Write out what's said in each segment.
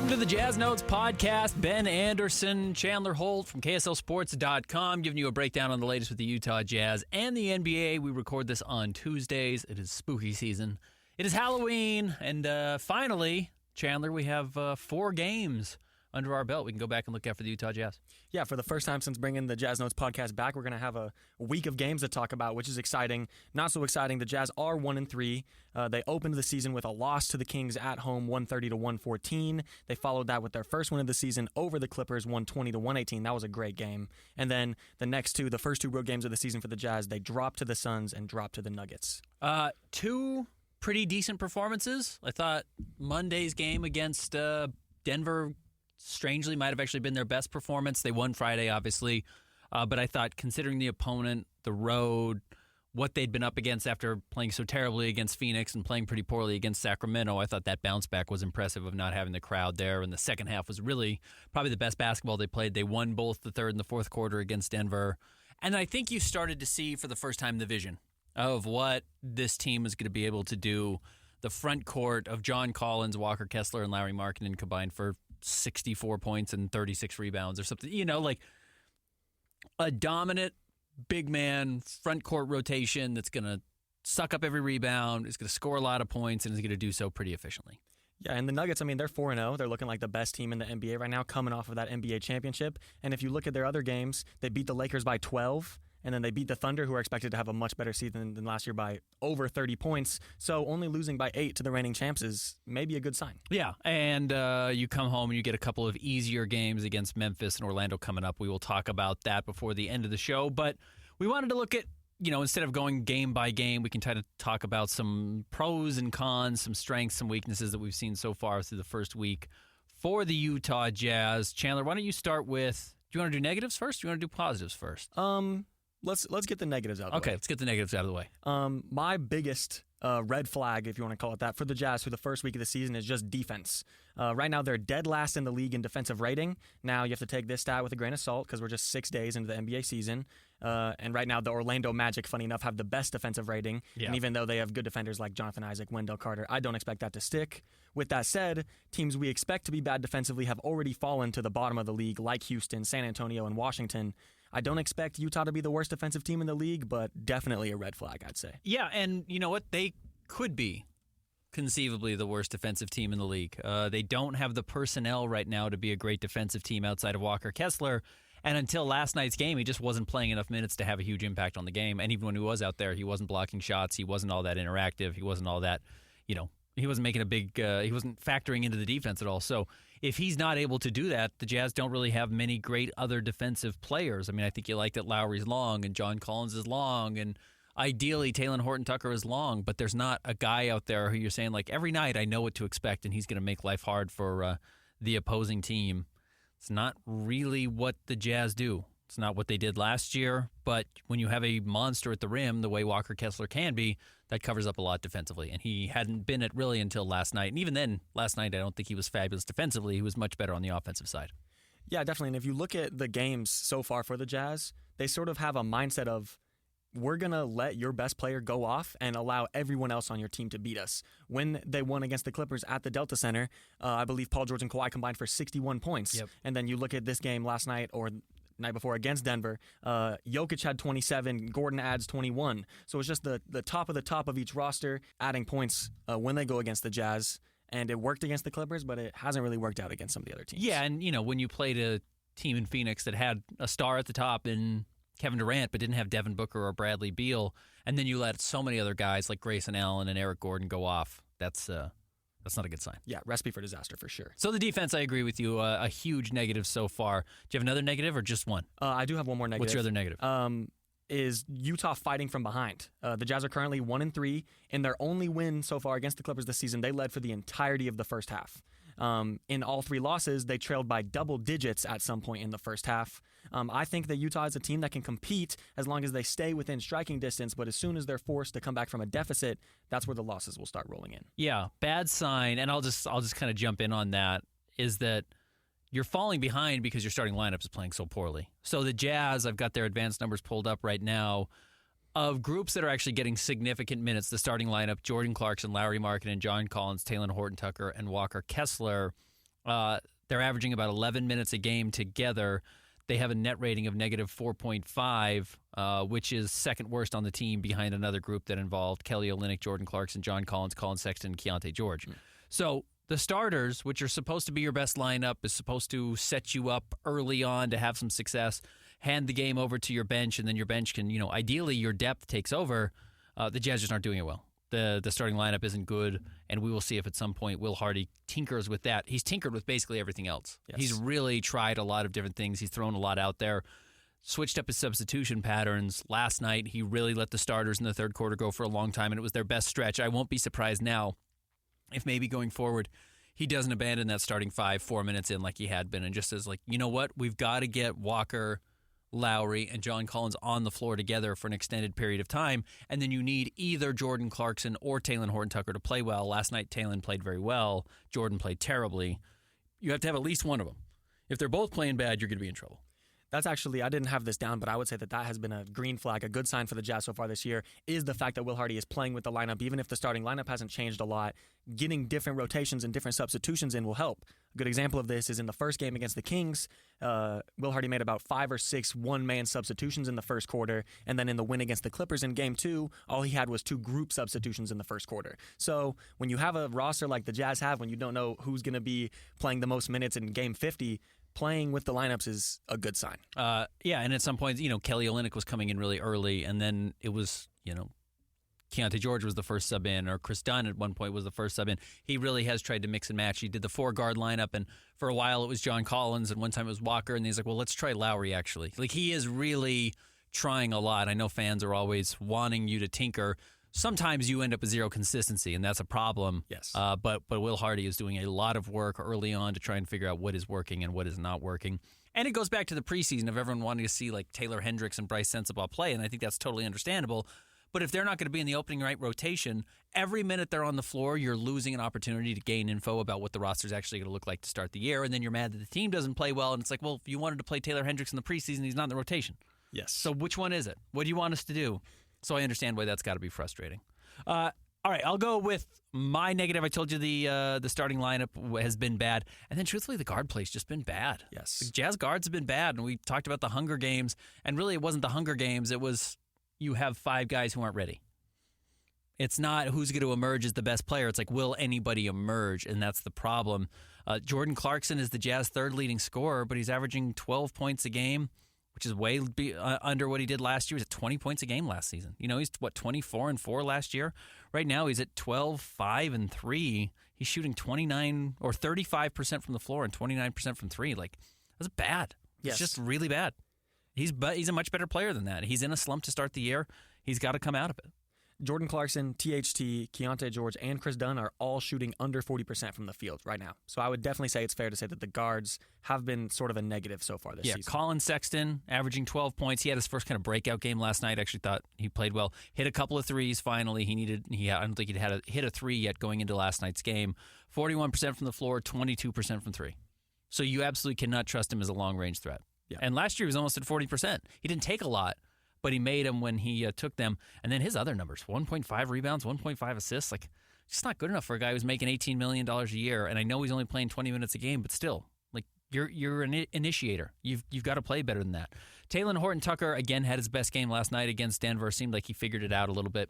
Welcome to the Jazz Notes podcast. Ben Anderson, Chandler Holt from KSLSports.com giving you a breakdown on the latest with the Utah Jazz and the NBA. We record this on Tuesdays. It is spooky season. It is Halloween. And finally, Chandler, we have 4 games under our belt. We can go back and look at for the Utah Jazz. Yeah, for the first time since bringing the Jazz Notes podcast back, we're going to have a week of games to talk about, which is exciting. Not so exciting. The Jazz are 1-3. They opened the season with a loss to the Kings at home, 130-114. They followed that with their first win of the season over the Clippers, 120-118. That was a great game. And then the first two road games of the season for the Jazz, they dropped to the Suns and dropped to the Nuggets. 2 pretty decent performances. I thought Monday's game against Denver strangely might have actually been their best performance. They won Friday, obviously. But I thought, considering the opponent, the road, what they'd been up against after playing so terribly against Phoenix and playing pretty poorly against Sacramento, I thought that bounce back was impressive of not having the crowd there. And the second half was really probably the best basketball they played. They won both the third and the fourth quarter against Denver. And I think you started to see for the first time the vision of what this team is going to be able to do. The front court of John Collins, Walker Kessler, and Lauri Markkanen combined for 64 points and 36 rebounds or something. You know, like a dominant big man front court rotation that's going to suck up every rebound, is going to score a lot of points, and is going to do so pretty efficiently. Yeah, and the Nuggets, I mean, they're 4-0. They're looking like the best team in the NBA right now, coming off of that NBA championship. And if you look at their other games, they beat the Lakers by 12. And then they beat the Thunder, who are expected to have a much better season than last year, by over 30 points. So only losing by 8 to the reigning champs is maybe a good sign. Yeah, and you come home and you get a couple of easier games against Memphis and Orlando coming up. We will talk about that before the end of the show. But we wanted to look at, instead of going game by game, we can try to talk about some pros and cons, some strengths, some weaknesses that we've seen so far through the first week for the Utah Jazz. Chandler, why don't you start with, do you want to do negatives first or do you want to do positives first? Let's get the negatives out of the way. Okay, let's get the negatives out of the way. My biggest red flag, if you want to call it that, for the Jazz for the first week of the season is just defense. Right now, they're dead last in the league in defensive rating. Now, you have to take this stat with a grain of salt because we're just 6 days into the NBA season. And right now, the Orlando Magic, funny enough, have the best defensive rating. Yeah. And even though they have good defenders like Jonathan Isaac, Wendell Carter, I don't expect that to stick. With that said, teams we expect to be bad defensively have already fallen to the bottom of the league, like Houston, San Antonio, and Washington. I don't expect Utah to be the worst defensive team in the league, but definitely a red flag, I'd say. Yeah, and you know what? They could be conceivably the worst defensive team in the league. They don't have the personnel right now to be a great defensive team outside of Walker Kessler. And until last night's game, he just wasn't playing enough minutes to have a huge impact on the game. And even when he was out there, he wasn't blocking shots. He wasn't all that interactive. He wasn't all that, he wasn't making a big, he wasn't factoring into the defense at all. So if he's not able to do that, the Jazz don't really have many great other defensive players. I mean, I think you like that Lowry's long and John Collins is long and ideally Talen Horton-Tucker is long, but there's not a guy out there who you're saying, like, every night I know what to expect and he's going to make life hard for the opposing team. It's not really what the Jazz do. It's not what they did last year, but when you have a monster at the rim, the way Walker Kessler can be, that covers up a lot defensively. And he hadn't been it really until last night. And even then, last night, I don't think he was fabulous defensively. He was much better on the offensive side. Yeah, definitely. And if you look at the games so far for the Jazz, they sort of have a mindset of, we're going to let your best player go off and allow everyone else on your team to beat us. When they won against the Clippers at the Delta Center, I believe Paul George and Kawhi combined for 61 points. Yep. And then you look at this game last night or night before against Denver, Jokic had 27, Gordon adds 21. So it's just the top of each roster adding points when they go against the Jazz. And it worked against the Clippers, but it hasn't really worked out against some of the other teams. Yeah, and when you played a team in Phoenix that had a star at the top in Kevin Durant, but didn't have Devin Booker or Bradley Beal, and then you let so many other guys like Grayson Allen and Eric Gordon go off, that's not a good sign. Yeah, recipe for disaster for sure. So the defense, I agree with you, a huge negative so far. Do you have another negative or just one? I do have one more negative. What's your other negative? Is Utah fighting from behind. The Jazz are currently 1-3. In their only win so far against the Clippers this season, they led for the entirety of the first half. In all 3 losses, they trailed by double digits at some point in the first half. I think that Utah is a team that can compete as long as they stay within striking distance, but as soon as they're forced to come back from a deficit, that's where the losses will start rolling in. Yeah, bad sign, and I'll just kind of jump in on that, is that you're falling behind because your starting lineup is playing so poorly. So the Jazz, I've got their advanced numbers pulled up right now, of groups that are actually getting significant minutes, the starting lineup, Jordan Clarkson, Lauri Markkanen, John Collins, Talen Horton-Tucker, and Walker Kessler, They're averaging about 11 minutes a game together. They have a net rating of negative 4.5, which is second worst on the team behind another group that involved Kelly Olynyk, Jordan Clarkson, John Collins, Colin Sexton, and Keontae George. So the starters, which are supposed to be your best lineup, is supposed to set you up early on to have some success, hand the game over to your bench, and then your bench can, ideally your depth takes over. The Jazz just aren't doing it well. The starting lineup isn't good, and we will see if at some point Will Hardy tinkers with that. He's tinkered with basically everything else. Yes. He's really tried a lot of different things. He's thrown a lot out there, switched up his substitution patterns. Last night, he really let the starters in the third quarter go for a long time, and it was their best stretch. I won't be surprised now if maybe going forward he doesn't abandon that starting 4 minutes in like he had been and just says, you know what, we've got to get Walker, Lowry, and John Collins on the floor together for an extended period of time, and then you need either Jordan Clarkson or Talen Horton-Tucker to play well. Last night, Talen played very well. Jordan played terribly. You have to have at least one of them. If they're both playing bad, you're going to be in trouble. That's actually, I didn't have this down, but I would say that has been a green flag. A good sign for the Jazz so far this year is the fact that Will Hardy is playing with the lineup. Even if the starting lineup hasn't changed a lot, getting different rotations and different substitutions in will help. A good example of this is in the first game against the Kings. Will Hardy made about 5 or 6 one-man substitutions in the first quarter, and then in the win against the Clippers in Game 2, all he had was 2 group substitutions in the first quarter. So when you have a roster like the Jazz have, when you don't know who's going to be playing the most minutes in Game 50, playing with the lineups is a good sign. And at some point, Kelly Olynyk was coming in really early, and then it was, Keontae George was the first sub in, or Chris Dunn at one point was the first sub in. He really has tried to mix and match. He did the 4-guard lineup, and for a while it was John Collins, and one time it was Walker, and he's like, well, let's try Lowry, actually. He is really trying a lot. I know fans are always wanting you to tinker. Sometimes you end up with zero consistency, and that's a problem. Yes. But Will Hardy is doing a lot of work early on to try and figure out what is working and what is not working. And it goes back to the preseason of everyone wanting to see Taylor Hendricks and Bryce Sensabaugh play, and I think that's totally understandable. But if they're not going to be in the opening night rotation, every minute they're on the floor, you're losing an opportunity to gain info about what the roster's actually going to look like to start the year, and then you're mad that the team doesn't play well, and it's like, well, if you wanted to play Taylor Hendricks in the preseason, he's not in the rotation. Yes. So which one is it? What do you want us to do? So I understand why that's got to be frustrating. All right, I'll go with my negative. I told you the starting lineup has been bad. And then truthfully, the guard play's just been bad. Yes. The Jazz guards have been bad. And we talked about the Hunger Games. And really, it wasn't the Hunger Games. It was you have 5 guys who aren't ready. It's not who's going to emerge as the best player. It's will anybody emerge? And that's the problem. Jordan Clarkson is the Jazz third leading scorer, but he's averaging 12 points a game, which is way under what he did last year. He was at 20 points a game last season. He's 24-4 last year. Right now he's at 12-5-3. He's shooting 29 or 35% from the floor and 29% from 3. That's bad. Yes. It's just really bad. He's a much better player than that. He's in a slump to start the year. He's got to come out of it. Jordan Clarkson, THT, Keontae George, and Chris Dunn are all shooting under 40% from the field right now. So I would definitely say it's fair to say that the guards have been sort of a negative so far this season. Colin Sexton averaging 12 points. He had his first kind of breakout game last night. Actually thought he played well. Hit a couple of threes finally. I don't think he'd hit a 3 yet going into last night's game. 41% from the floor, 22% from 3. So you absolutely cannot trust him as a long-range threat. Yeah. And last year he was almost at 40%. He didn't take a lot, but he made them when he took them. And then his other numbers, 1.5 rebounds, 1.5 assists, just not good enough for a guy who's making $18 million a year. And I know he's only playing 20 minutes a game, but still, you're an initiator. You've got to play better than that. Talen Horton-Tucker, again, had his best game last night against Denver. Seemed like he figured it out a little bit.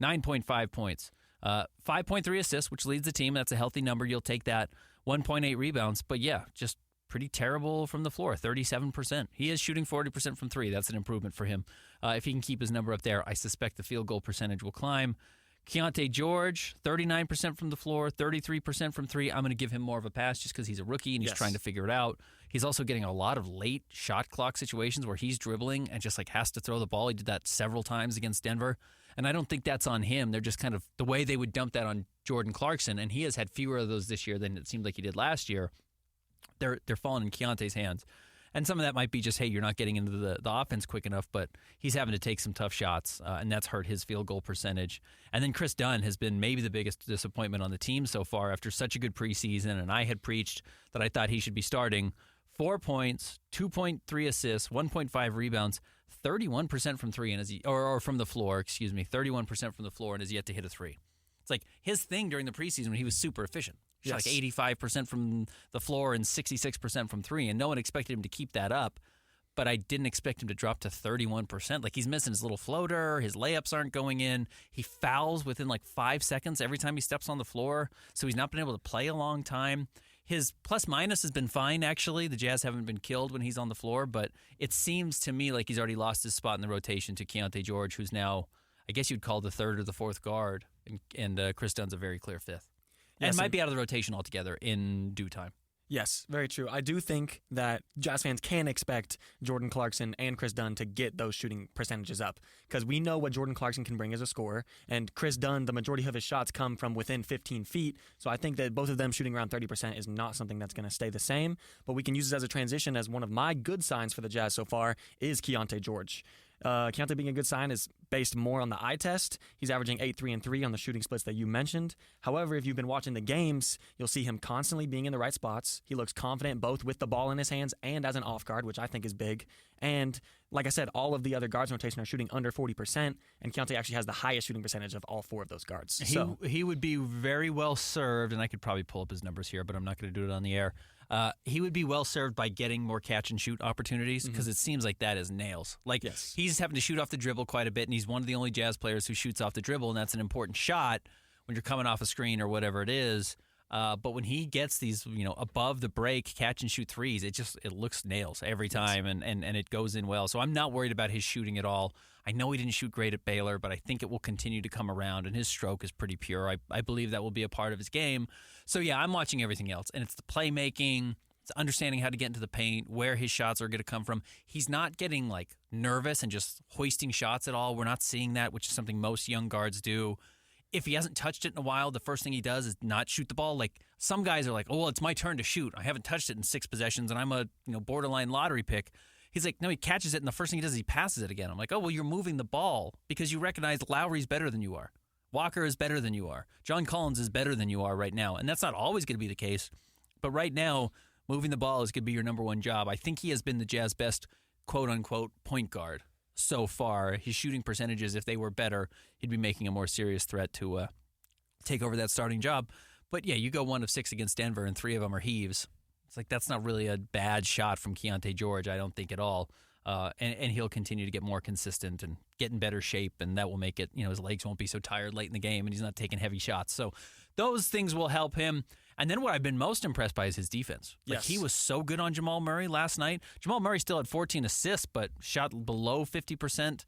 9.5 points. 5.3 assists, which leads the team. That's a healthy number. You'll take that. 1.8 rebounds. But yeah, just pretty terrible from the floor, 37%. He is shooting 40% from 3. That's an improvement for him. If he can keep his number up there, I suspect the field goal percentage will climb. Keontae George, 39% from the floor, 33% from 3. I'm going to give him more of a pass just because he's a rookie and he's trying to figure it out. He's also getting a lot of late shot clock situations where he's dribbling and just has to throw the ball. He did that several times against Denver. And I don't think that's on him. They're just kind of the way they would dump that on Jordan Clarkson. And he has had fewer of those this year than it seemed like he did last year. They're falling in Keontae's hands. And some of that might be just, hey, you're not getting into the offense quick enough, but he's having to take some tough shots, and that's hurt his field goal percentage. And then Chris Dunn has been maybe the biggest disappointment on the team so far after such a good preseason, and I had preached that I thought he should be starting. 4 points, 2.3 assists, 1.5 rebounds, 31% from 3, or from the floor, 31% from the floor, and has yet to hit a 3. It's his thing during the preseason when he was super efficient. Shot Yes. like 85% from the floor and 66% from three, and no one expected him to keep that up. But I didn't expect him to drop to 31%. Like, he's missing his little floater. His layups aren't going in. He fouls within like 5 seconds every time he steps on the floor. So he's not been able to play a long time. His plus-minus has been fine, actually. The Jazz haven't been killed when he's on the floor. But it seems to me like he's already lost his spot in the rotation to Keontae George, who's now, I guess you'd call the third or the fourth guard. And Chris Dunn's a very clear fifth. Yes, and might be out of the rotation altogether in due time. Yes, very true. I do think that Jazz fans can expect Jordan Clarkson and Chris Dunn to get those shooting percentages up because we know what Jordan Clarkson can bring as a scorer, and Chris Dunn, the majority of his shots come from within 15 feet, so I think that both of them shooting around 30% is not something that's going to stay the same, but we can use this as a transition as one of my good signs for the Jazz so far is Keontae George. Keontae being a good sign is based more on the eye test. He's averaging 8, 3, and 3 on the shooting splits that you mentioned. However, if you've been watching the games, you'll see him constantly being in the right spots. He looks confident both with the ball in his hands and as an off guard, which I think is big. And like I said, all of the other guards in rotation are shooting under 40%, and Keontae actually has the highest shooting percentage of all four of those guards. He would be very well served, and I could probably pull up his numbers here, but I'm not going to do it on the air. He would be well served by getting more catch and shoot opportunities because it seems like that is nails. Like, he's having to shoot off the dribble quite a bit, and he's one of the only Jazz players who shoots off the dribble, and that's an important shot when you're coming off a screen or whatever it is. But when he gets these, above the break catch and shoot threes, it looks nails every time, and it goes in well. So I'm not worried about his shooting at all. I know he didn't shoot great at Baylor, but I think it will continue to come around, and his stroke is pretty pure. I believe that will be a part of his game. So, yeah, I'm watching everything else, and it's the playmaking, it's understanding how to get into the paint, where his shots are going to come from. He's not getting, nervous and just hoisting shots at all. We're not seeing that, which is something most young guards do. If he hasn't touched it in a while, the first thing he does is not shoot the ball. Like, some guys are like, oh, well, it's my turn to shoot. I haven't touched it in 6 possessions, and I'm a borderline lottery pick. He's like, no, he catches it, and the first thing he does is he passes it again. I'm like, oh, well, you're moving the ball because you recognize Lowry's better than you are. Walker is better than you are. John Collins is better than you are right now. And that's not always going to be the case. But right now, moving the ball is going to be your number one job. I think he has been the Jazz best, quote-unquote, point guard so far. His shooting percentages, if they were better, he'd be making a more serious threat to take over that starting job. But, yeah, you go 1 of 6 against Denver, and 3 of them are heaves. It's like that's not really a bad shot from Keontae George, I don't think at all. And he'll continue to get more consistent and get in better shape, and that will make it, his legs won't be so tired late in the game, and he's not taking heavy shots. So those things will help him. And then what I've been most impressed by is his defense. Yes. He was so good on Jamal Murray last night. Jamal Murray still had 14 assists, but shot below 50%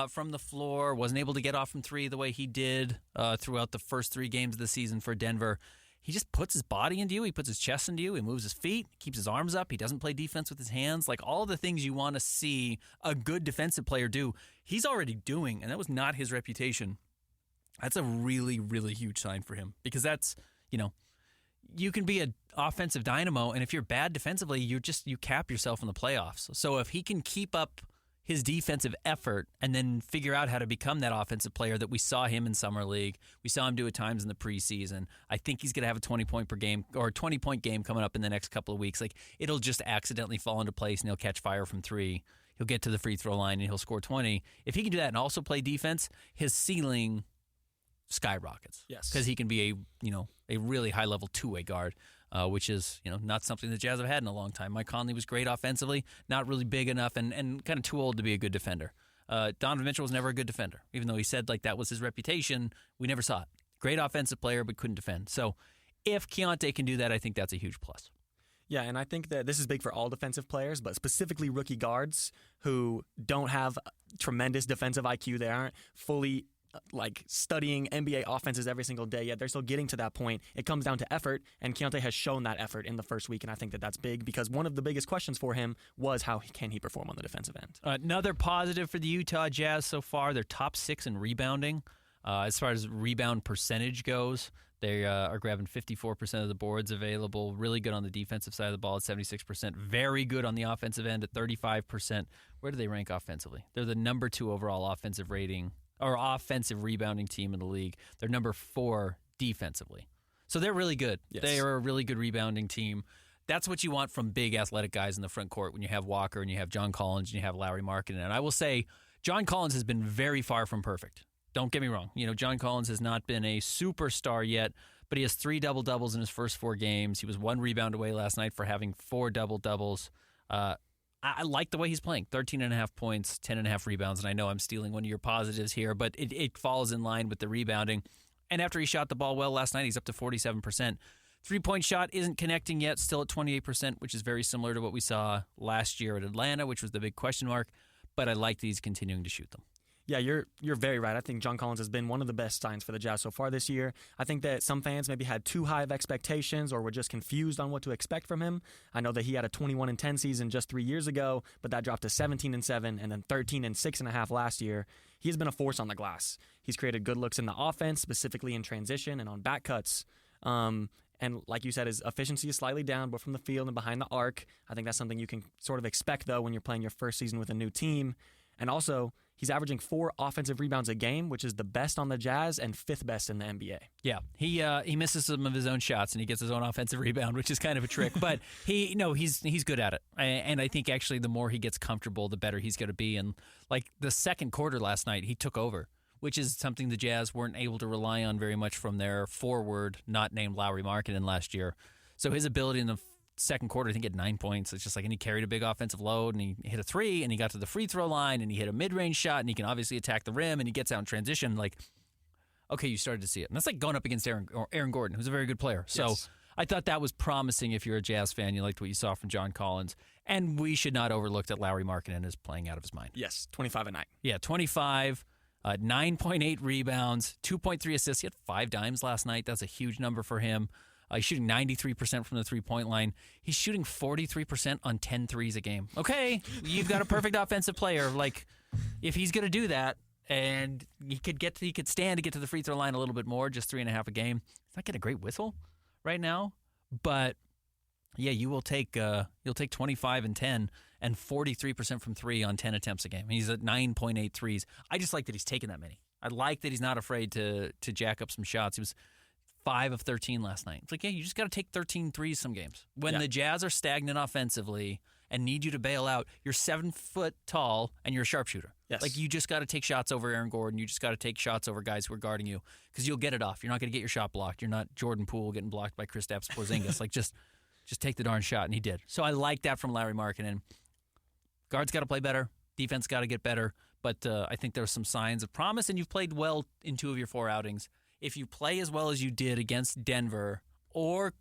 from the floor, wasn't able to get off from 3 the way he did throughout the first 3 games of the season for Denver. He just puts his body into you. He puts his chest into you. He moves his feet, keeps his arms up. He doesn't play defense with his hands. Like, all the things you want to see a good defensive player do, he's already doing, and that was not his reputation. That's a really, really huge sign for him because that's, you can be an offensive dynamo, and if you're bad defensively, you cap yourself in the playoffs. So if he can keep up his defensive effort and then figure out how to become that offensive player that we saw him in Summer League, we saw him do at times in the preseason, I think he's going to have a 20-point per game or a 20-point game coming up in the next couple of weeks. Like, it'll just accidentally fall into place, and he'll catch fire from 3. He'll get to the free throw line, and he'll score 20. If he can do that and also play defense, his ceiling skyrockets. Yes. Because he can be a really high-level two-way guard, which is, not something the Jazz have had in a long time. Mike Conley was great offensively, not really big enough, and kind of too old to be a good defender. Donovan Mitchell was never a good defender. Even though he said that was his reputation, we never saw it. Great offensive player, but couldn't defend. So if Keontae can do that, I think that's a huge plus. Yeah, and I think that this is big for all defensive players, but specifically rookie guards who don't have tremendous defensive IQ. They aren't fully studying NBA offenses every single day yet. They're still getting to that point. It comes down to effort, and Keontae has shown that effort in the first week, and I think that that's big because one of the biggest questions for him was how can he perform on the defensive end. Another positive for the Utah Jazz so far, they're top 6 in rebounding. As far as rebound percentage goes, they are grabbing 54% of the boards available. Really good on the defensive side of the ball at 76%. Very good on the offensive end at 35%. Where do they rank offensively? They're the number 2 overall offensive rating or offensive rebounding team in the league. They're number 4 defensively. So they're really good. Yes. They are a really good rebounding team. That's what you want from big athletic guys in the front court when you have Walker and you have John Collins and you have Lowry Markkanen. And I will say John Collins has been very far from perfect. Don't get me wrong. John Collins has not been a superstar yet, but he has 3 double-doubles in his first 4 games. He was 1 rebound away last night for having 4 double-doubles. I like the way he's playing. 13.5 points, 10.5 rebounds, and I know I'm stealing one of your positives here, but it falls in line with the rebounding. And after he shot the ball well last night, he's up to 47%. Three-point shot isn't connecting yet, still at 28%, which is very similar to what we saw last year at Atlanta, which was the big question mark. But I like that he's continuing to shoot them. Yeah, you're very right. I think John Collins has been one of the best signs for the Jazz so far this year. I think that some fans maybe had too high of expectations or were just confused on what to expect from him. I know that he had a 21-10 season just 3 years ago, but that dropped to 17-7 and then 13-6.5 last year. He's been a force on the glass. He's created good looks in the offense, specifically in transition and on back cuts. And like you said, his efficiency is slightly down, but from the field and behind the arc. I think that's something you can sort of expect, though, when you're playing your first season with a new team. And also, he's averaging 4 offensive rebounds a game, which is the best on the Jazz and 5th best in the NBA. Yeah, he misses some of his own shots and he gets his own offensive rebound, which is kind of a trick. But he's good at it. And I think actually the more he gets comfortable, the better he's going to be. And like the second quarter last night, he took over, which is something the Jazz weren't able to rely on very much from their forward, not named Lauri Markkanen last year. So his ability in the second quarter, I think he had 9 points. It's just like, and he carried a big offensive load, and he hit a 3, and he got to the free throw line, and he hit a mid-range shot, and he can obviously attack the rim, and he gets out in transition. Like, okay, you started to see it. And that's like going up against Aaron Gordon, who's a very good player. So yes. I thought that was promising if you're a Jazz fan. You liked what you saw from John Collins. And we should not overlook that Lauri Markkanen is playing out of his mind. Yes, 25 a night. Yeah, 25, 9.8 rebounds, 2.3 assists. He had 5 dimes last night. That's a huge number for him. He's shooting 93% from the three-point line. He's shooting 43% on 10 threes a game. Okay, you've got a perfect offensive player. Like, if he's going to do that, and he could stand to get to the free throw line a little bit more, just 3.5 a game. He's not getting a great whistle right now, but yeah, you'll take 25 and 10 and 43% from 3 on 10 attempts a game. He's at 9.8 threes. I just like that he's taking that many. I like that he's not afraid to jack up some shots. He was 5 of 13 last night. It's like, yeah, you just got to take 13 threes some games. When the Jazz are stagnant offensively and need you to bail out, you're 7 foot tall and you're a sharpshooter. Yes. Like, you just got to take shots over Aaron Gordon. You just got to take shots over guys who are guarding you because you'll get it off. You're not going to get your shot blocked. You're not Jordan Poole getting blocked by Kristaps Porzingis. Like, just take the darn shot, and he did. So I like that from Lauri Markkanen. Guards got to play better. Defense got to get better. But I think there are some signs of promise, and you've played well in 2 of your 4 outings. If you play as well as you did against Denver or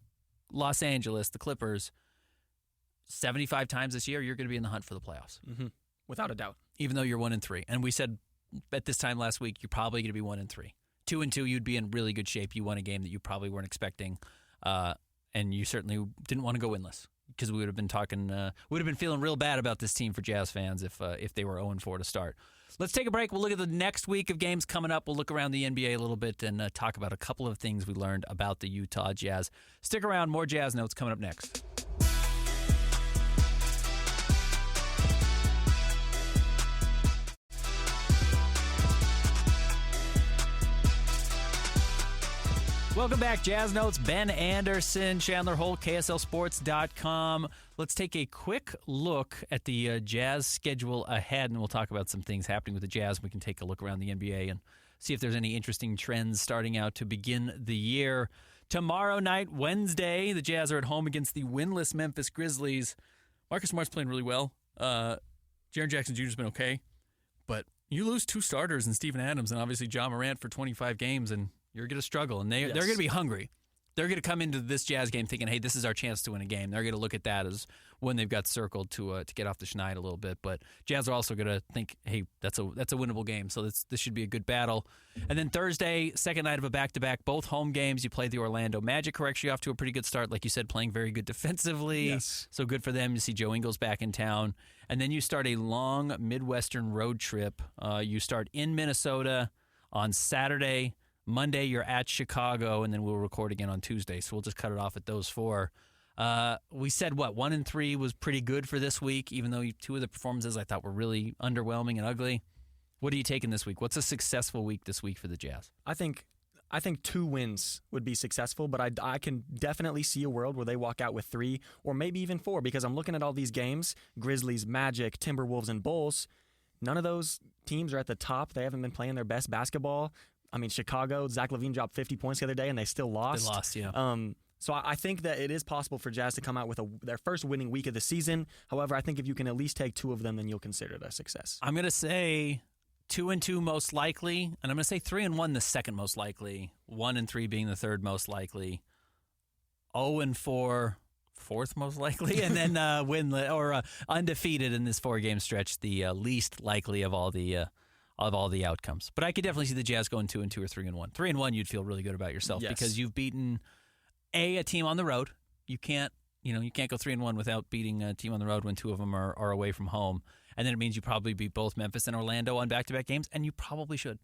Los Angeles, the Clippers, 75 times this year, you're going to be in the hunt for the playoffs. Mm-hmm. Without a doubt. Even though you're 1-3. And we said at this time last week, you're probably going to be 1-3. 2-2, you'd be in really good shape. You won a game that you probably weren't expecting. And you certainly didn't want to go winless because we would have been feeling real bad about this team for Jazz fans if they were 0-4 to start. Let's take a break. We'll look at the next week of games coming up. We'll look around the NBA a little bit and talk about a couple of things we learned about the Utah Jazz. Stick around. More Jazz Notes coming up next. Welcome back, Jazz Notes. Ben Anderson, Chandler Holt, KSLSports.com. Let's take a quick look at the Jazz schedule ahead, and we'll talk about some things happening with the Jazz. We can take a look around the NBA and see if there's any interesting trends starting out to begin the year. Tomorrow night, Wednesday, the Jazz are at home against the winless Memphis Grizzlies. Marcus Smart's playing really well. Jaren Jackson Jr. has been okay, but you lose 2 starters in Steven Adams and obviously Ja Morant for 25 games, and you're going to struggle, and they're going to be hungry. They're going to come into this Jazz game thinking, hey, this is our chance to win a game. They're going to look at that as when they've got circled to get off the schneid a little bit. But Jazz are also going to think, hey, that's a winnable game, so this should be a good battle. And then Thursday, second night of a back-to-back, both home games. You play the Orlando Magic, who are actually off to a pretty good start, like you said, playing very good defensively. Yes. So good for them to see Joe Ingles back in town. And then you start a long Midwestern road trip. You start in Minnesota on Saturday. Monday, you're at Chicago, and then we'll record again on Tuesday. So we'll just cut it off at those 4. We said, 1-3 was pretty good for this week, even though 2 of the performances I thought were really underwhelming and ugly. What are you taking this week? What's a successful week this week for the Jazz? I think 2 wins would be successful, but I can definitely see a world where they walk out with 3 or maybe even 4, because I'm looking at all these games, Grizzlies, Magic, Timberwolves, and Bulls. None of those teams are at the top. They haven't been playing their best basketball. I mean, Chicago, Zach LaVine dropped 50 points the other day, and they still lost. They lost, yeah. So I think that it is possible for Jazz to come out with their first winning week of the season. However, I think if you can at least take 2 of them, then you'll consider it a success. I'm going to say 2-2 most likely, and I'm going to say 3-1 the second most likely, 1-3 being the third most likely, 0-4 fourth most likely, and then undefeated in this 4-game stretch, the least likely of all the outcomes. But I could definitely see the Jazz going 2-2 or 3-1. 3-1, you'd feel really good about yourself because you've beaten a team on the road. You can't go 3-1 without beating a team on the road when 2 of them are away from home. And then it means you probably beat both Memphis and Orlando on back-to-back games, and you probably should.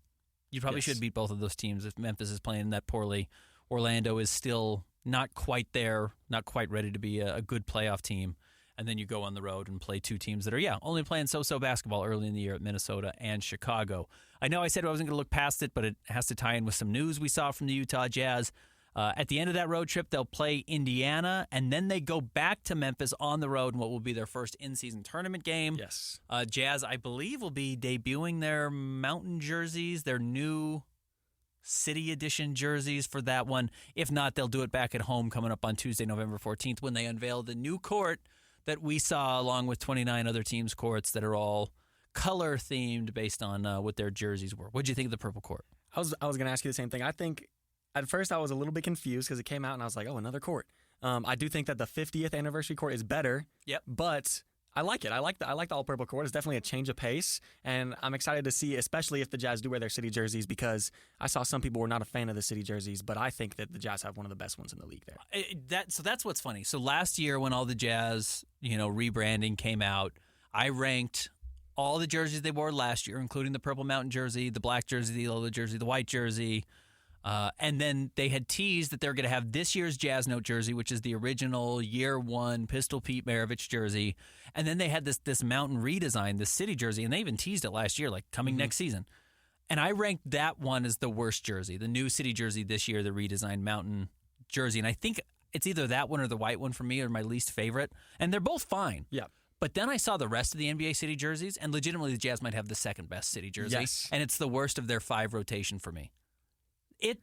You probably should beat both of those teams. If Memphis is playing that poorly, Orlando is still not quite there, not quite ready to be a good playoff team. And then you go on the road and play 2 teams that are, only playing so-so basketball early in the year at Minnesota and Chicago. I know I said I wasn't going to look past it, but it has to tie in with some news we saw from the Utah Jazz. At the end of that road trip, they'll play Indiana, and then they go back to Memphis on the road in what will be their first in-season tournament game. Yes. Jazz, I believe, will be debuting their Mountain jerseys, their new City Edition jerseys for that one. If not, they'll do it back at home coming up on Tuesday, November 14th, when they unveil the new court that we saw along with 29 other teams' courts that are all color-themed based on what their jerseys were. What did you think of the purple court? I was going to ask you the same thing. I think at first I was a little bit confused because it came out and I was like, oh, another court. I do think that the 50th anniversary court is better. Yep. But I like it. I like the all purple court. It's definitely a change of pace, and I'm excited to see, especially if the Jazz do wear their City jerseys, because I saw some people were not a fan of the City jerseys, but I think that the Jazz have one of the best ones in the league there. So that's what's funny. So last year when all the Jazz, rebranding came out, I ranked all the jerseys they wore last year, including the Purple Mountain jersey, the black jersey, the yellow jersey, the white jersey. And then they had teased that they're going to have this year's Jazz Note jersey, which is the original year 1 Pistol Pete Maravich jersey. And then they had this Mountain redesign, this City jersey, and they even teased it last year, like coming next season. And I ranked that one as the worst jersey, the new City jersey this year, the redesigned Mountain jersey. And I think it's either that one or the white one for me are my least favorite. And they're both fine. Yeah. But then I saw the rest of the NBA City jerseys, and legitimately the Jazz might have the second best City jersey. Yes. And it's the worst of their 5 rotation for me.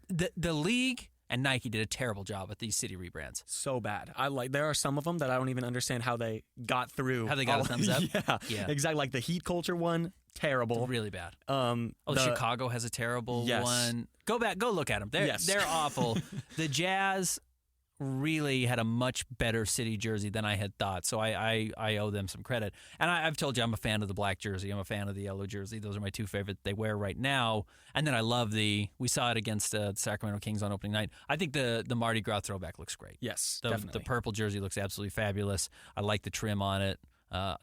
The league and Nike did a terrible job at these City rebrands. So bad. There are some of them that I don't even understand how they got through. How they got a thumbs up? Yeah, exactly. Like the Heat culture one, terrible. Really bad. Chicago has a terrible one. Go look at them. They're awful. The Jazz really had a much better City jersey than I had thought, so I owe them some credit. And I've told you I'm a fan of the black jersey. I'm a fan of the yellow jersey. Those are my 2 favorite they wear right now. And then I love we saw it against the Sacramento Kings on opening night. I think the Mardi Gras throwback looks great. Yes, definitely. The purple jersey looks absolutely fabulous. I like the trim on it.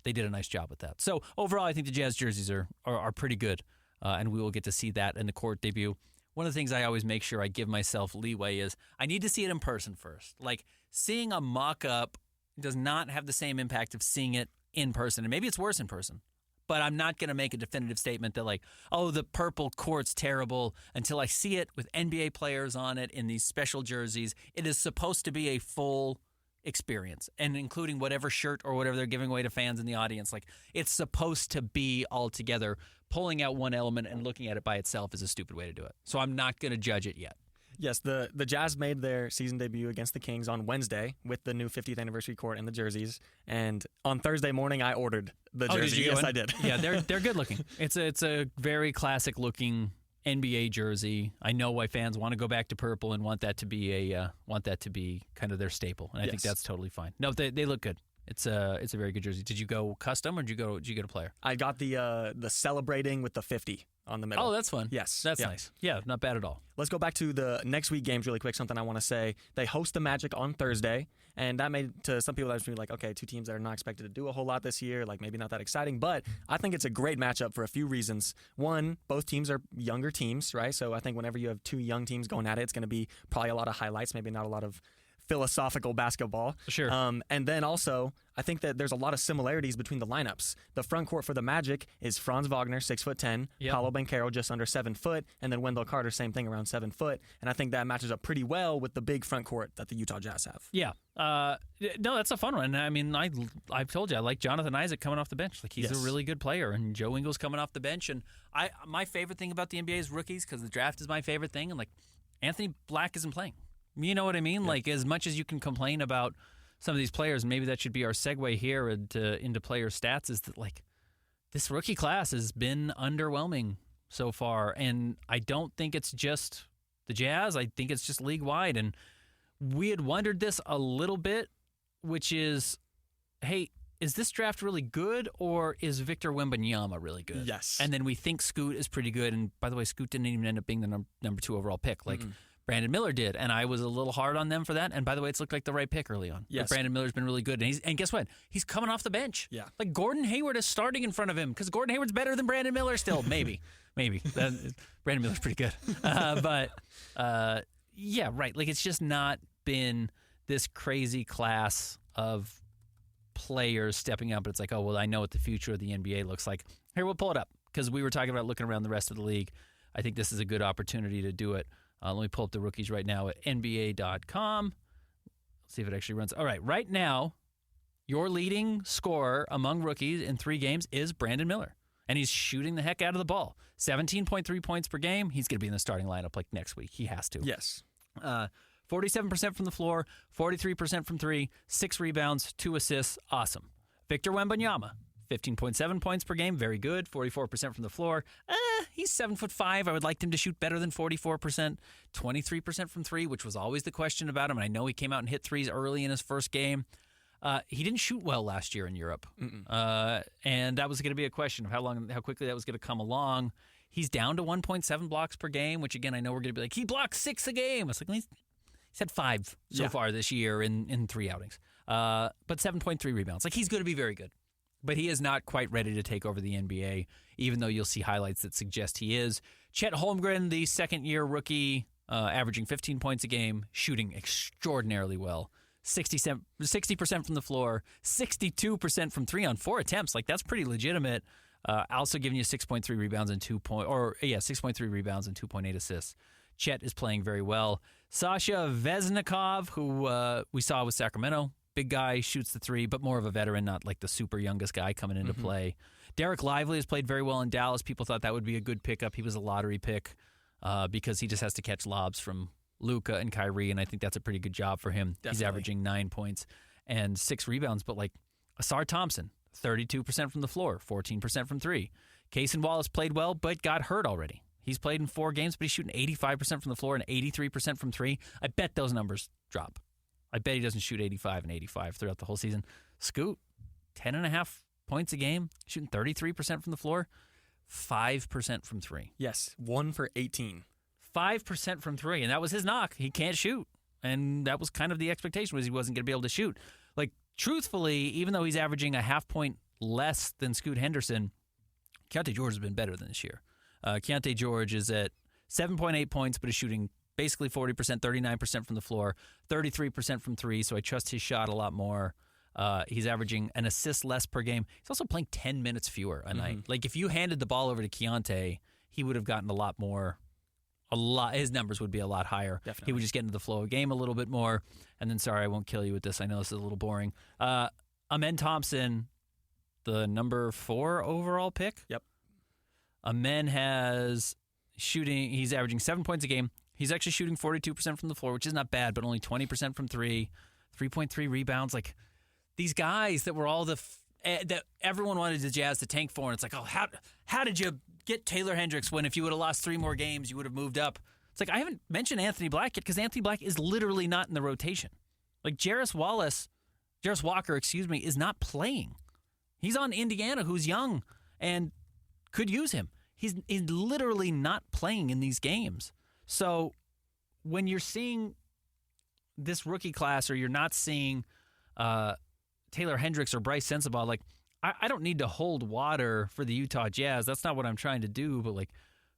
They did a nice job with that. So overall, I think the Jazz jerseys are pretty good, and we will get to see that in the court debut. One of the things I always make sure I give myself leeway is I need to see it in person first. Like, seeing a mock-up does not have the same impact of seeing it in person. And maybe it's worse in person. But I'm not going to make a definitive statement that, like, oh, the purple court's terrible until I see it with NBA players on it in these special jerseys. It is supposed to be a full experience, and including whatever shirt or whatever they're giving away to fans in the audience. Like, it's supposed to be all together. Pulling out one element and looking at it by itself is a stupid way to do it. So I'm not going to judge it yet. Yes, the Jazz made their season debut against the Kings on Wednesday with the new 50th anniversary court and the jerseys. And on Thursday morning, I ordered the jersey. Did you? Yes, I did. Yeah, they're good looking. It's a very classic looking NBA jersey. I know why fans want to go back to purple and want that to be kind of their staple. And I think that's totally fine. No, they look good. It's a very good jersey. Did you go custom or did you get a player? I got the celebrating with the 50 on the middle. Oh, that's fun. Yes. That's nice. Yeah, not bad at all. Let's go back to the next week games really quick. Something I want to say. They host the Magic on Thursday, and that made to some people that's like, okay, 2 teams that are not expected to do a whole lot this year, like maybe not that exciting, but I think it's a great matchup for a few reasons. One, both teams are younger teams, right? So I think whenever you have 2 young teams going at it, it's going to be probably a lot of highlights, maybe not a lot of philosophical basketball. Sure. And then also, I think that there's a lot of similarities between the lineups. The front court for the Magic is Franz Wagner, 6'10", Yep. Paolo Banchero just under 7 foot, and then Wendell Carter, same thing, around 7 foot. And I think that matches up pretty well with the big front court that the Utah Jazz have. Yeah. No, that's a fun one. I mean, I've told you I like Jonathan Isaac coming off the bench. Like he's a really good player, and Joe Ingles coming off the bench. And my favorite thing about the NBA is rookies, because the draft is my favorite thing. And like Anthony Black isn't playing. You know what I mean? Yeah. Like as much as you can complain about some of these players, and maybe that should be our segue here into player stats, is that like this rookie class has been underwhelming so far, and I don't think it's just the Jazz. I think it's just league wide, and we had wondered this a little bit, which is, hey, is this draft really good, or is Victor Wembanyama really good? Yes. And then we think Scoot is pretty good, and by the way, Scoot didn't even end up being the number 2 overall pick. Like. Brandon Miller did, and I was a little hard on them for that. And by the way, it's looked like the right pick early on. Yes. But Brandon Miller's been really good, and guess what? He's coming off the bench. Yeah. Like Gordon Hayward is starting in front of him because Gordon Hayward's better than Brandon Miller still. Maybe. Brandon Miller's pretty good. Yeah, right. Like it's just not been this crazy class of players stepping up. But it's like, oh, well, I know what the future of the NBA looks like. Here, we'll pull it up because we were talking about looking around the rest of the league. I think this is a good opportunity to do it. Let me pull up the rookies right now at NBA.com. Let's see if it actually runs. All right, right now, your leading scorer among rookies in 3 games is Brandon Miller, and he's shooting the heck out of the ball. 17.3 points per game. He's going to be in the starting lineup like next week. He has to. Yes. 47% from the floor, 43% from 3, 6 rebounds, 2 assists. Awesome. Victor Wembanyama. 15.7 points per game, very good. 44% from the floor. He's 7'5". I would like him to shoot better than 44%. 23% from 3, which was always the question about him. And I know he came out and hit threes early in his first game. He didn't shoot well last year in Europe, and that was going to be a question of how quickly that was going to come along. He's down to 1.7 blocks per game, which again I know we're going to be like he blocks 6 a game. It's like he's had 5 so far this year in 3 outings, but 7.3 rebounds. Like he's going to be very good. But he is not quite ready to take over the NBA, even though you'll see highlights that suggest he is. Chet Holmgren, the second-year rookie, averaging 15 points a game, shooting extraordinarily well. 60% from the floor, 62% from 3 on 4 attempts. Like, that's pretty legitimate. Also giving you 6.3 rebounds and 6.3 rebounds and 2.8 assists. Chet is playing very well. Sasha Veznikov, who we saw with Sacramento, big guy, shoots the 3, but more of a veteran, not like the super youngest guy coming into play. Derek Lively has played very well in Dallas. People thought that would be a good pickup. He was a lottery pick because he just has to catch lobs from Luka and Kyrie, and I think that's a pretty good job for him. Definitely. He's averaging 9 points and 6 rebounds, but like Asar Thompson, 32% from the floor, 14% from 3. Cason Wallace played well, but got hurt already. He's played in 4 games, but he's shooting 85% from the floor and 83% from 3. I bet those numbers drop. I bet he doesn't shoot 85 and 85 throughout the whole season. Scoot, 10.5 points a game, shooting 33% from the floor, 5% from 3. Yes, 1 for 18. 5% from 3, and that was his knock. He can't shoot, and that was kind of the expectation, was he wasn't going to be able to shoot. Like, truthfully, even though he's averaging a half point less than Scoot Henderson, Keontae George has been better than this year. Keontae George is at 7.8 points, but is shooting basically 40%, 39% from the floor, 33% from 3, so I trust his shot a lot more. He's averaging an assist less per game. He's also playing 10 minutes fewer a night. Like, if you handed the ball over to Keontae, he would have gotten a lot more. His numbers would be a lot higher. Definitely. He would just get into the flow of game a little bit more. And then, sorry, I won't kill you with this. I know this is a little boring. Amen Thompson, the number 4 overall pick. Yep. Amen he's averaging 7 points a game. He's actually shooting 42% from the floor, which is not bad, but only 20% from 3, 3.3 rebounds. Like, these guys that were all that everyone wanted the Jazz to tank for, and it's like, oh, how did you get Taylor Hendricks when if you would have lost 3 more games, you would have moved up? It's like, I haven't mentioned Anthony Black yet because Anthony Black is literally not in the rotation. Like, Jarris Walker, is not playing. He's on Indiana, who's young and could use him. He's literally not playing in these games. So when you're seeing this rookie class, or you're not seeing Taylor Hendricks or Bryce Sensabaugh, like, I don't need to hold water for the Utah Jazz. That's not what I'm trying to do. But like,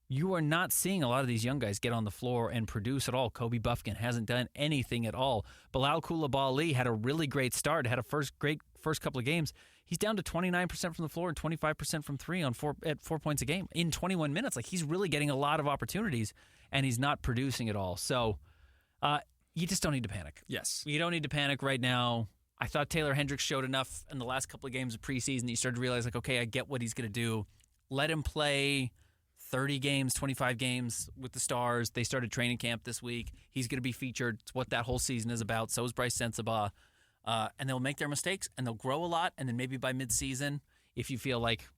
you are not seeing a lot of these young guys get on the floor and produce at all. Kobe Buffkin hasn't done anything at all. Bilal Coulibaly had a really great start, had a great first couple of games. He's down to 29% from the floor and 25% from three at 4 points a game in 21 minutes. Like, he's really getting a lot of opportunities, and he's not producing at all. So you just don't need to panic. Yes. You don't need to panic right now. I thought Taylor Hendricks showed enough in the last couple of games of preseason. You started to realize, like, okay, I get what he's going to do. Let him play 30 games, 25 games with the Stars. They started training camp this week. He's going to be featured. It's what that whole season is about. So is Bryce Sensabaugh. And they'll make their mistakes, and they'll grow a lot. And then maybe by midseason, if you feel like,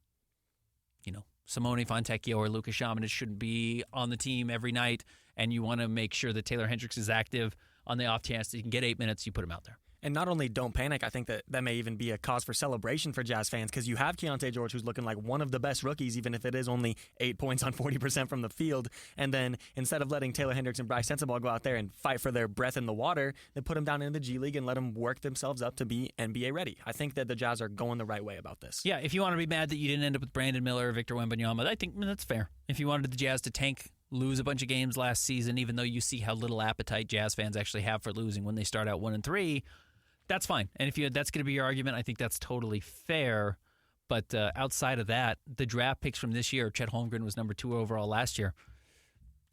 Simone Fontecchio or Lucas Shamanich shouldn't be on the team every night, and you want to make sure that Taylor Hendricks is active on the off chance that you can get 8 minutes, you put him out there. And not only don't panic, I think that may even be a cause for celebration for Jazz fans, because you have Keontae George, who's looking like one of the best rookies, even if it is only 8 points on 40% from the field. And then instead of letting Taylor Hendricks and Bryce Sensabaugh go out there and fight for their breath in the water, they put them down in the G League and let them work themselves up to be NBA ready. I think that the Jazz are going the right way about this. Yeah, if you want to be mad that you didn't end up with Brandon Miller or Victor Wembanyama, I think that's fair. If you wanted the Jazz to lose a bunch of games last season, even though you see how little appetite Jazz fans actually have for losing when they start out 1-3, that's fine. And if that's going to be your argument, I think that's totally fair. But outside of that, the draft picks from this year, Chet Holmgren was number 2 overall last year.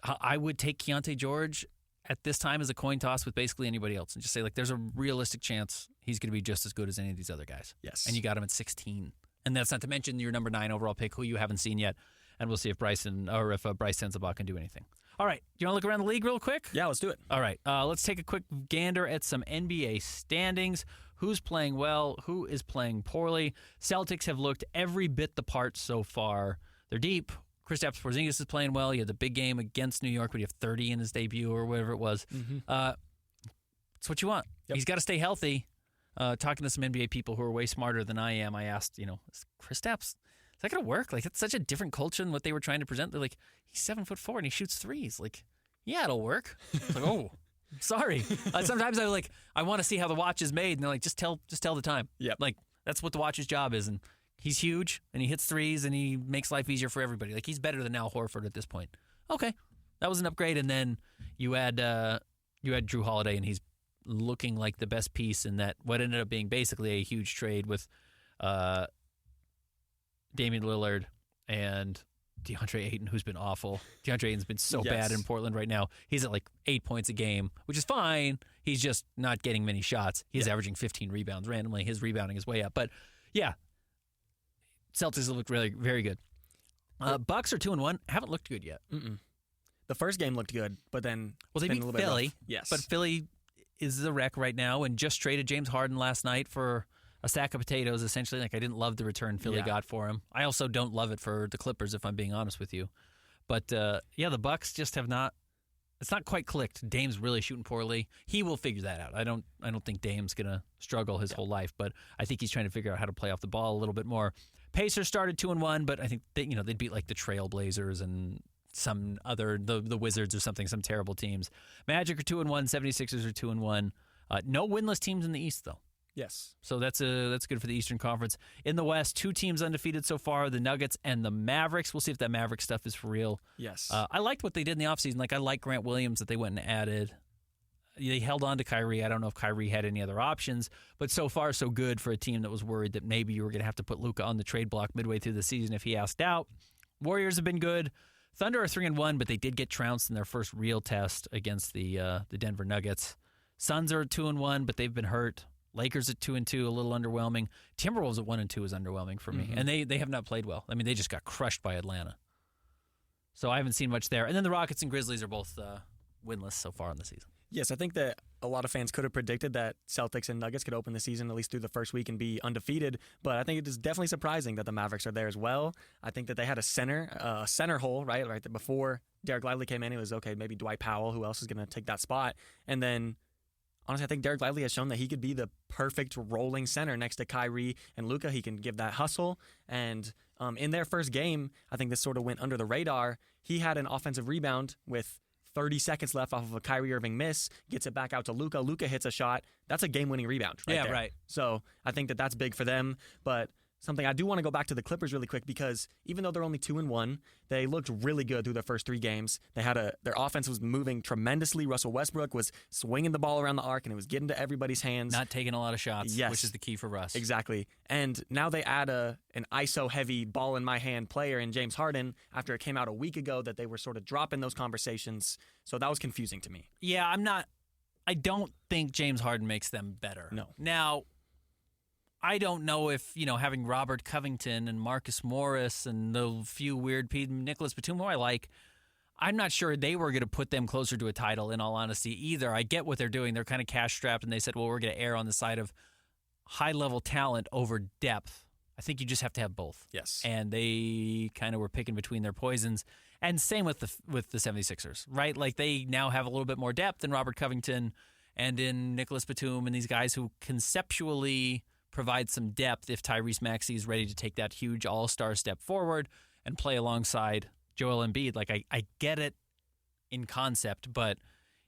I would take Keontae George at this time as a coin toss with basically anybody else and just say, like, there's a realistic chance he's going to be just as good as any of these other guys. Yes. And you got him at 16. And that's not to mention your number 9 overall pick, who you haven't seen yet. And we'll see if Bryce Sensabaugh can do anything. All right. Do you want to look around the league real quick? Yeah, let's do it. All right. Let's take a quick gander at some NBA standings. Who's playing well? Who is playing poorly? Celtics have looked every bit the part so far. They're deep. Kristaps Porzingis is playing well. He had the big game against New York, but he had 30 in his debut or whatever it was. Mm-hmm. It's what you want. Yep. He's got to stay healthy. Talking to some NBA people who are way smarter than I am, I asked, is Kristaps, is that going to work? Like, it's such a different culture than what they were trying to present. They're like, he's 7'4" and he shoots threes. Like, yeah, it'll work. It's like, oh, sorry. Sometimes I want to see how the watch is made, and they're like, just tell the time. Yep. Like, that's what the watch's job is. And he's huge, and he hits threes, and he makes life easier for everybody. Like, he's better than Al Horford at this point. Okay, that was an upgrade. And then you had Drew Holiday, and he's looking like the best piece in that what ended up being basically a huge trade with Damian Lillard and DeAndre Ayton, who's been awful. DeAndre Ayton's been so bad in Portland right now. He's at like 8 points a game, which is fine. He's just not getting many shots. He's averaging 15 rebounds randomly. His rebounding is way up. But, yeah, Celtics have looked really very good. Bucks are 2-1. Haven't looked good yet. Mm-mm. The first game looked good, but then they beat Philly. Yes. But Philly is a wreck right now and just traded James Harden last night for a sack of potatoes, essentially. Like, I didn't love the return Philly got for him. I also don't love it for the Clippers, if I'm being honest with you. But, the Bucks just have not – it's not quite clicked. Dame's really shooting poorly. He will figure that out. I don't think Dame's going to struggle his whole life, but I think he's trying to figure out how to play off the ball a little bit more. Pacers started 2-1, but I think they'd beat like the Trailblazers and some other the Wizards or something, some terrible teams. Magic are 2-1, 76ers are 2-1. No winless teams in the East though. Yes. So that's good for the Eastern Conference. In the West, 2 teams undefeated so far, the Nuggets and the Mavericks. We'll see if that Maverick stuff is for real. Yes. I liked what they did in the offseason. Like, I like Grant Williams that they went and added. They held on to Kyrie. I don't know if Kyrie had any other options, but so far so good for a team that was worried that maybe you were going to have to put Luka on the trade block midway through the season if he asked out. Warriors have been good. Thunder are 3-1, but they did get trounced in their first real test against the Denver Nuggets. Suns are 2-1, but they've been hurt. Lakers at 2-2, a little underwhelming. Timberwolves at 1-2 is underwhelming for me, and they have not played well. I mean, they just got crushed by Atlanta. So I haven't seen much there. And then the Rockets and Grizzlies are both winless so far in the season. Yes, I think that a lot of fans could have predicted that Celtics and Nuggets could open the season at least through the first week and be undefeated, but I think it is definitely surprising that the Mavericks are there as well. I think that they had a center hole, right before Derek Lively came in. It was, okay, maybe Dwight Powell, who else is going to take that spot? And then, honestly, I think Derek Lively has shown that he could be the perfect rolling center next to Kyrie and Luka. He can give that hustle, and in their first game, I think this sort of went under the radar. He had an offensive rebound with 30 seconds left off of a Kyrie Irving miss, gets it back out to Luka. Luka hits a shot. That's a game-winning rebound right there. Right. So I think that that's big for them. But something. I do want to go back to the Clippers really quick because even though they're only 2-1, they looked really good through their first 3 games. They had their offense was moving tremendously. Russell Westbrook was swinging the ball around the arc and it was getting to everybody's hands. Not taking a lot of shots, yes, which is the key for Russ. Exactly. And now they add an ISO-heavy ball-in-my-hand player in James Harden after it came out a week ago that they were sort of dropping those conversations. So that was confusing to me. Yeah, I don't think James Harden makes them better. No. Now, I don't know if, having Robert Covington and Marcus Morris and the few weird Nicholas Batum, who I like, I'm not sure they were going to put them closer to a title, in all honesty, either. I get what they're doing. They're kind of cash-strapped, and they said, well, we're going to err on the side of high-level talent over depth. I think you just have to have both. Yes. And they kind of were picking between their poisons. And same with the 76ers, right? Like, they now have a little bit more depth in Robert Covington and in Nicholas Batum and these guys who conceptually provide some depth if Tyrese Maxey is ready to take that huge all-star step forward and play alongside Joel Embiid. Like, I get it in concept, but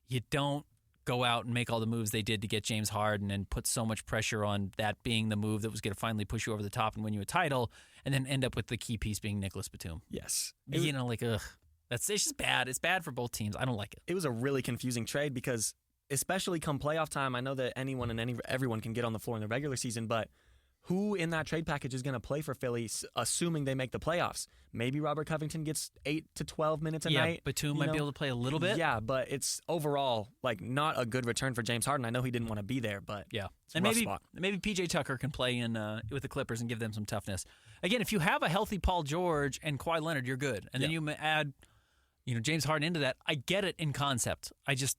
you don't go out and make all the moves they did to get James Harden and put so much pressure on that being the move that was going to finally push you over the top and win you a title, and then end up with the key piece being Nicholas Batum. Yes. It's just bad. It's bad for both teams. I don't like it. It was a really confusing trade because especially come playoff time, I know that anyone and everyone can get on the floor in the regular season, but who in that trade package is going to play for Philly, assuming they make the playoffs? Maybe Robert Covington gets 8 to 12 minutes a night. Batum might be able to play a little bit. Yeah, but it's overall not a good return for James Harden. I know he didn't want to be there, but yeah, it's a rough spot. Maybe PJ Tucker can play in with the Clippers and give them some toughness. Again, if you have a healthy Paul George and Kawhi Leonard, you're good, and then you add James Harden into that. I get it in concept.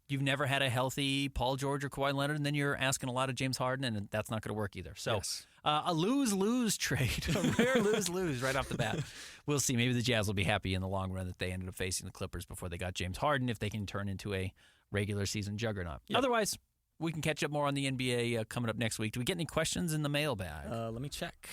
You've never had a healthy Paul George or Kawhi Leonard, and then you're asking a lot of James Harden, and that's not going to work either. So yes. A lose-lose trade, a rare lose-lose right off the bat. We'll see. Maybe the Jazz will be happy in the long run that they ended up facing the Clippers before they got James Harden, if they can turn into a regular season juggernaut. Yep. Otherwise, we can catch up more on the NBA coming up next week. Do we get any questions in the mailbag? Let me check.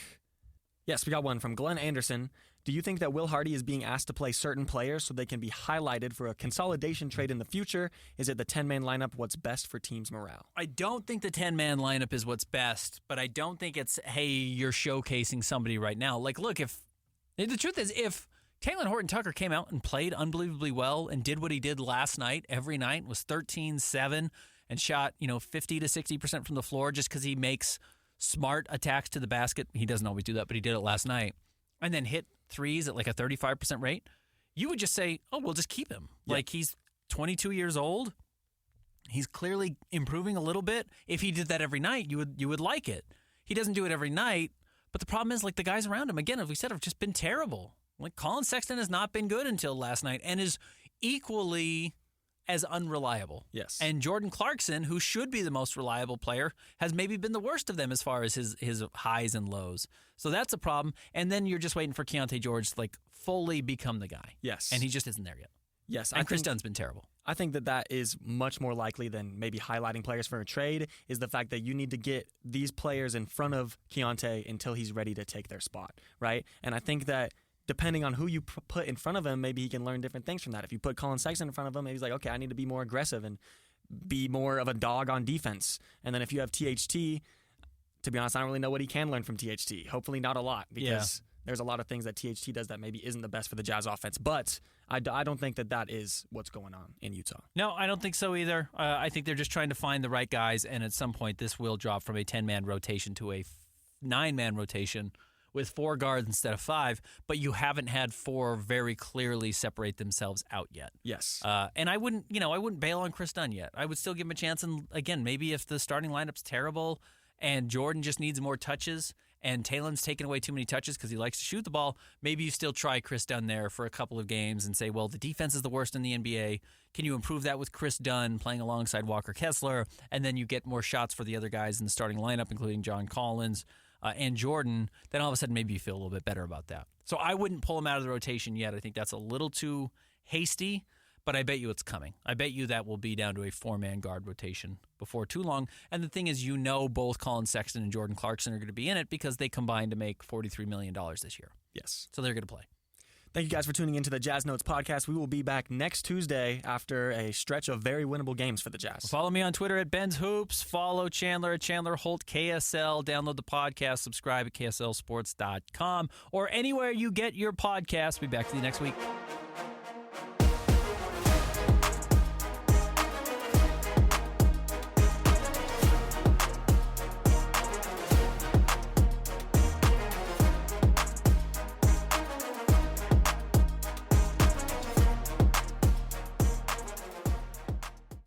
Yes, we got one from Glenn Anderson. Do you think that Will Hardy is being asked to play certain players so they can be highlighted for a consolidation trade in the future? Is it the 10-man lineup what's best for teams' morale? I don't think the 10-man lineup is what's best, but I don't think it's, hey, you're showcasing somebody right now. Like, look, the truth is, if Talen Horton-Tucker came out and played unbelievably well and did what he did last night, every night, was 13-7 and shot, 50 to 60% from the floor just because he makes smart attacks to the basket. He doesn't always do that, but he did it last night. And then hit threes at like a 35% rate. You would just say, oh, we'll just keep him. Yeah. Like, he's 22 years old. He's clearly improving a little bit. If he did that every night, you would like it. He doesn't do it every night. But the problem is, like, the guys around him, again, as we said, have just been terrible. Like, Colin Sexton has not been good until last night and is equally as unreliable. Yes. And Jordan Clarkson, who should be the most reliable player, has maybe been the worst of them as far as his highs and lows. So that's a problem. And then you're just waiting for Keontae George to fully become the guy. Yes. And he just isn't there yet. Yes. And Chris Dunn's been terrible. I think that is much more likely than maybe highlighting players for a trade, is the fact that you need to get these players in front of Keontae until he's ready to take their spot, right? And I think that depending on who you put in front of him, maybe he can learn different things from that. If you put Colin Sexton in front of him, maybe he's like, okay, I need to be more aggressive and be more of a dog on defense. And then if you have THT, to be honest, I don't really know what he can learn from THT. Hopefully not a lot, because there's a lot of things that THT does that maybe isn't the best for the Jazz offense. But I don't think that is what's going on in Utah. No, I don't think so either. I think they're just trying to find the right guys, and at some point this will drop from a 10-man rotation to a 9-man rotation with 4 guards instead of 5, but you haven't had 4 very clearly separate themselves out yet. Yes. And I wouldn't bail on Chris Dunn yet. I would still give him a chance. And again, maybe if the starting lineup's terrible and Jordan just needs more touches and Talen's taken away too many touches because he likes to shoot the ball, maybe you still try Chris Dunn there for a couple of games and say, well, the defense is the worst in the NBA. Can you improve that with Chris Dunn playing alongside Walker Kessler? And then you get more shots for the other guys in the starting lineup, including John Collins and Jordan. Then all of a sudden maybe you feel a little bit better about that. So I wouldn't pull him out of the rotation yet. I think that's a little too hasty, but I bet you it's coming. I bet you that will be down to a 4-man guard rotation before too long. And the thing is, both Colin Sexton and Jordan Clarkson are going to be in it because they combined to make $43 million this year. Yes. So they're going to play. Thank you guys for tuning into the Jazz Notes podcast. We will be back next Tuesday after a stretch of very winnable games for the Jazz. Follow me on Twitter at Ben's Hoops. Follow Chandler at Chandler Holt KSL. Download the podcast. Subscribe at KSLSports.com or anywhere you get your podcasts. We'll be back to you next week.